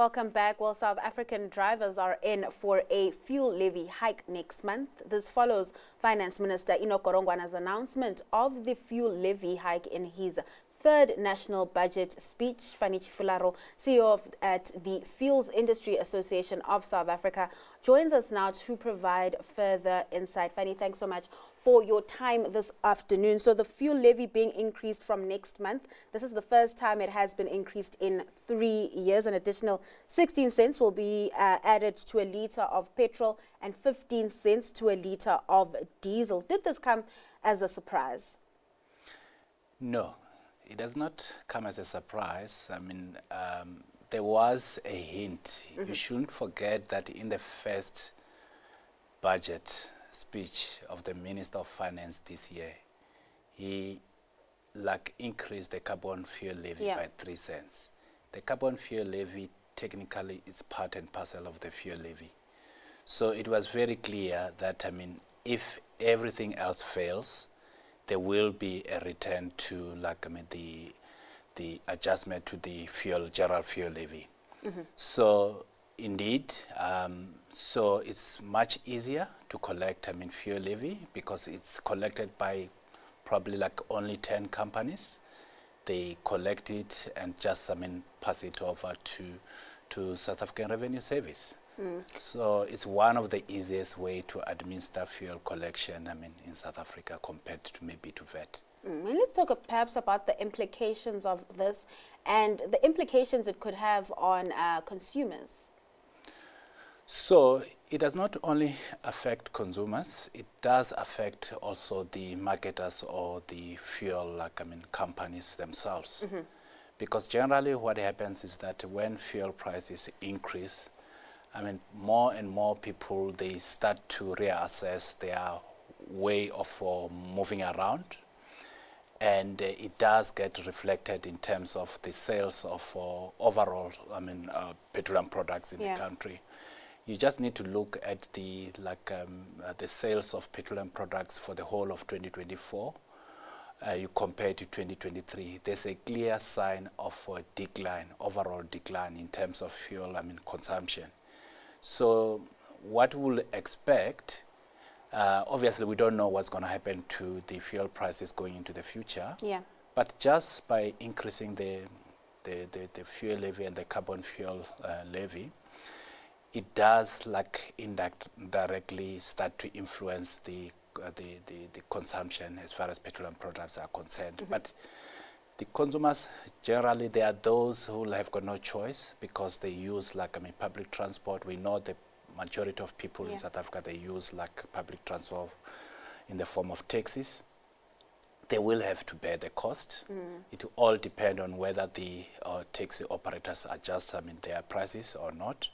Welcome back. Well, South African drivers are in for a fuel levy hike next month. This follows Finance Minister Enoch Godongwana's announcement of the fuel levy hike in his third national budget speech. Fani Tshifularo, CEO at the Fuels Industry Association of South Africa, joins us now to provide further insight. Fani, thanks so much for your time this afternoon. So the fuel levy being increased from next month. This is the first time it has been increased in 3 years. An additional 16 cents will be added to a litre of petrol and 15 cents to a litre of diesel. Did this come as a surprise? No. It does not come as a surprise. I mean, there was a hint. You shouldn't forget that in the first budget speech of the Minister of Finance this year, he increased the carbon fuel levy by 3 cents. The carbon fuel levy technically is part and parcel of the fuel levy. So it was very clear that, I mean, if everything else fails, there will be a return to the adjustment to the general fuel levy. So indeed, so it's much easier to collect fuel levy because it's collected by probably only 10 companies. They collect it and just pass it over to South African Revenue Service. So it's one of the easiest way to administer fuel collection in South Africa compared to maybe to VAT. And let's talk perhaps about the implications of this and the implications it could have on consumers. So it does not only affect consumers, it does affect also the marketers or the fuel companies themselves. Because generally what happens is that when fuel prices increase, more and more people, they start to reassess their way of moving around. And it does get reflected in terms of the sales of overall, petroleum products in the country. You just need to look at the sales of petroleum products for the whole of 2024. You compare to 2023. There's a clear sign of a decline, overall decline in terms of fuel consumption. So what we'll expect, obviously we don't know what's going to happen to the fuel prices going into the future. But just by increasing the fuel levy and the carbon fuel levy, it does indirectly start to influence the consumption as far as petroleum products are concerned. But the consumers, generally, they are those who have got no choice because they use public transport. We know the majority of people in South Africa, they use public transport in the form of taxis. They will have to bear the cost. It will all depend on whether the taxi operators adjust their prices or not.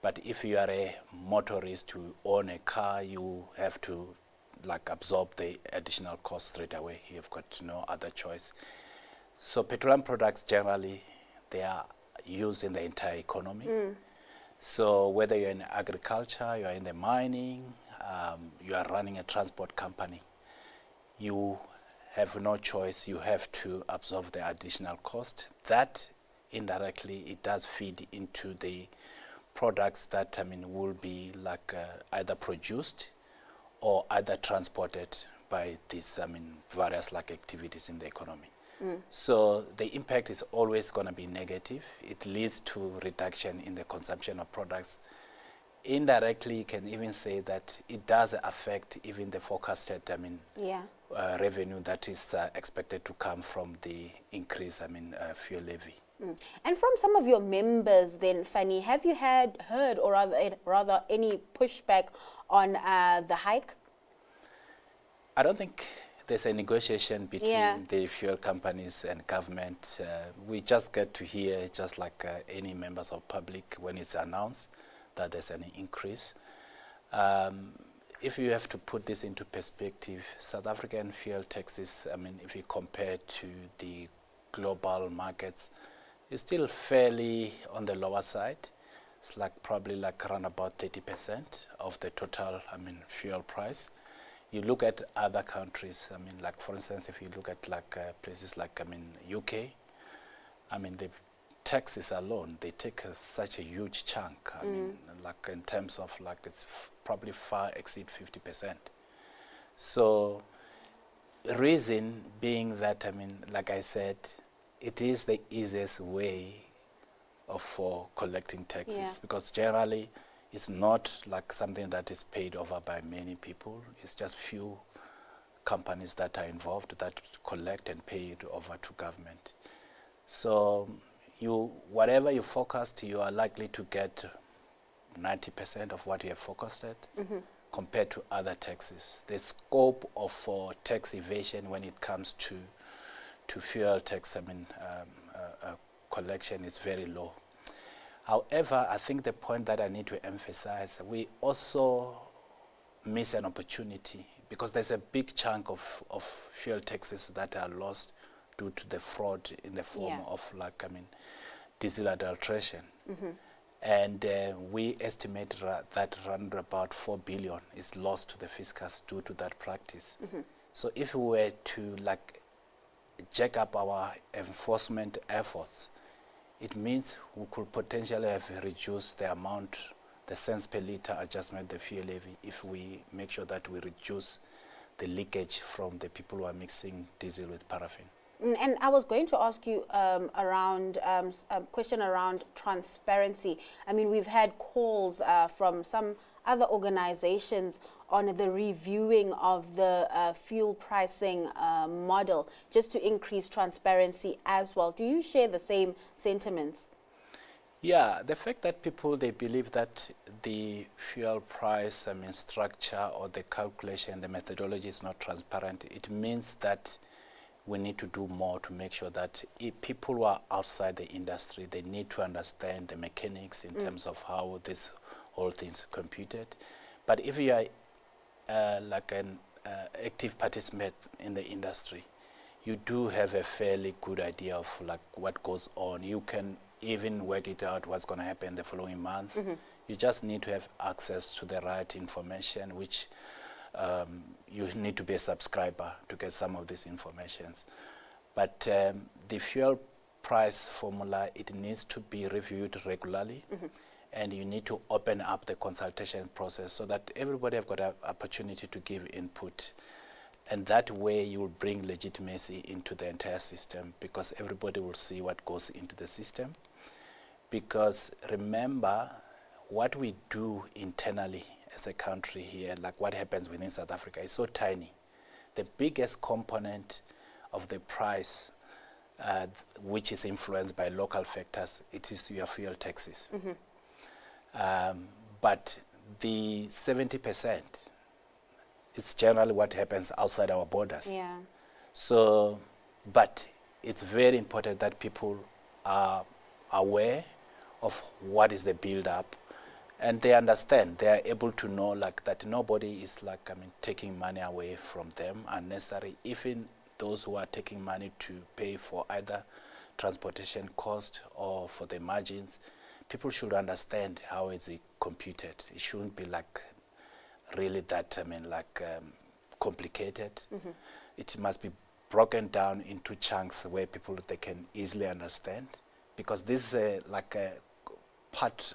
But if you are a motorist who own a car, you have to absorb the additional cost straight away. You've got no other choice. So petroleum products generally, they are used in the entire economy. So whether you're in agriculture, you're in the mining, you are running a transport company, you have no choice. You have to absorb the additional cost. That indirectly, it does feed into the products that will be either produced or either transported by these various activities in the economy. So the impact is always going to be negative. It leads to reduction in the consumption of products. Indirectly, you can even say that it does affect even the forecasted revenue that is expected to come from the increase fuel levy. And from some of your members then, Fani, have you heard or rather any pushback on the hike? I don't think there's a negotiation between the fuel companies and government. We just get to hear, just like any members of public, when it's announced that there's an increase. If you have to put this into perspective, South African fuel taxes, if you compare to the global markets, is still fairly on the lower side. It's probably around about 30% of the total fuel price. You look at other countries, for instance, if you look at places like UK, the taxes alone, they take such a huge chunk. I mean, like in terms of like it's probably far exceed 50%. So reason being that, I mean, like I said, it is the easiest way for collecting taxes, because generally it's not like something that is paid over by many people. It's just few companies that are involved that collect and pay it over to government. So whatever you forecast, you are likely to get 90% of what you have forecasted compared to other taxes. The scope of tax evasion when it comes to fuel tax, I mean, collection is very low. However, I think the point that I need to emphasize, we also miss an opportunity because there's a big chunk of fuel taxes that are lost due to the fraud in the form of, like, I mean, diesel adulteration. And we estimate that around about 4 billion is lost to the fiscus due to that practice. So if we were to, like, jack up our enforcement efforts, it means we could potentially have reduced the amount, the cents per litre adjustment, the fuel levy, if we make sure that we reduce the leakage from the people who are mixing diesel with paraffin. And I was going to ask you around a question around transparency. I mean, we've had calls from some other organizations on the reviewing of the fuel pricing model, just to increase transparency as well. Do you share the same sentiments? Yeah, the fact that people, they believe that the fuel price, I mean, structure or the calculation, the methodology is not transparent, it means that we need to do more to make sure that people who are outside the industry, they need to understand the mechanics in terms of how this whole thing is computed. But if you are like an active participant in the industry, you do have a fairly good idea of like what goes on. You can even work it out what's going to happen the following month. You just need to have access to the right information, which you need to be a subscriber to get some of these informations. But the fuel price formula, it needs to be reviewed regularly, and you need to open up the consultation process so that everybody have got an opportunity to give input. And that way you will bring legitimacy into the entire system, because everybody will see what goes into the system. Because remember, what we do internally as a country here, like what happens within South Africa, is so tiny. The biggest component of the price, which is influenced by local factors, it is your fuel taxes. But the 70% is generally what happens outside our borders. Yeah. So, but it's very important that people are aware of what is the build-up, and they understand, they are able to know like that nobody is like, I mean, taking money away from them unnecessary. Even those who are taking money to pay for either transportation cost or for the margins, people should understand how is it computed. It shouldn't be like really that, I mean, like complicated. It must be broken down into chunks where people, they can easily understand, because this is like a part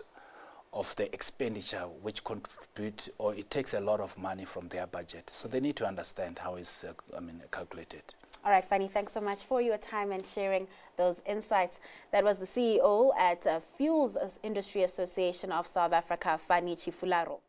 of the expenditure which contribute, or it takes a lot of money from their budget. So they need to understand how it's I mean, calculated. All right, Fani, thanks so much for your time and sharing those insights. That was the CEO at Fuels Industry Association of South Africa, Fani Tshifularo.